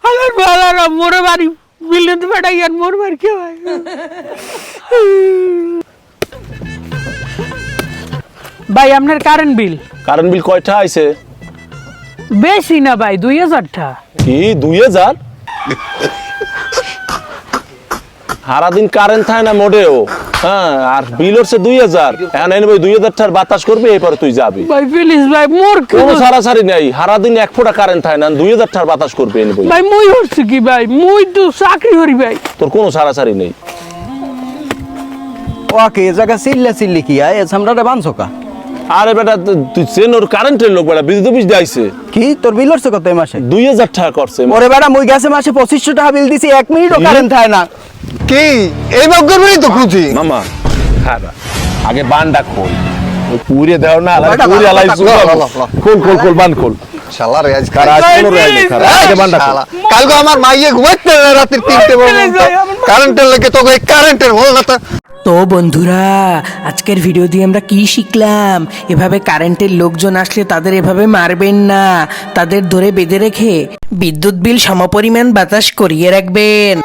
আমার বালারা মোরে বাড়ি বিল্ডিং বেড়াই আর মোর বাড়ি কে ভাই ভাই আপনার কারেন্ট বিল কয়টা আইছে? বেশি না ভাই 2000 টাকা। কি 2000? সারাদিন কারেন্ট থাকে না মোটেও। হ্যাঁ, আর বিল হচ্ছে 2000। এখন এনে ভাই 2000 টাকার বাতাস করবি, এরপরে তুই যাবি। ভাই প্লিজ ভাই মোর কোনো সারাসারি নেই, সারাদিন 1 ফোঁটা কারেন্ট থাকে না, 2000 টাকার বাতাস করবি এনে ভাই। মুই হচ্ছে কি ভাই, মুই তো চাকরি করি ভাই। তোর কোনো সারাসারি নেই। ওকে এ জায়গা চিল্লি কি আয় সামরাটা বানছো কা? আরে বেটা তুই চেনোর কারেন্টের লোক বেটা, বিদ্যুৎ অফিস দিয়েছে। কি তোর বিল হচ্ছে কত এই মাসে? 2000 টাকা করছে। ওরে বেটা মুই গেছে মাসে 2500 টাকা বিল দিছি, 1 মিনিটও কারেন্ট থাকে না। কি এই বকরবই তো খুঁজি মামা হ্যাঁ আগে বানটা খোল, ওই পুরে দাও না, আলাদা পুরে আলাই খোল বান খোল। শালা রে আজ কারা কোনো রায় নেই, আগে বানটা খোল। কালকে আমার মাইয়ে ঘুমাইতে না রাতে 3টে পর্যন্ত কারেন্টের লাগে, তোকে কারেন্টের বল না। তো বন্ধুরা, আজকের ভিডিও দিয়ে আমরা কি শিখলাম? এভাবে কারেন্টের লোকজন আসলে তাদের এভাবে মারবেন না, তাদের ধরে বেঁধে রেখে বিদ্যুৎ বিল সমপরিমাণ বাতাস করিয়ে রাখবেন।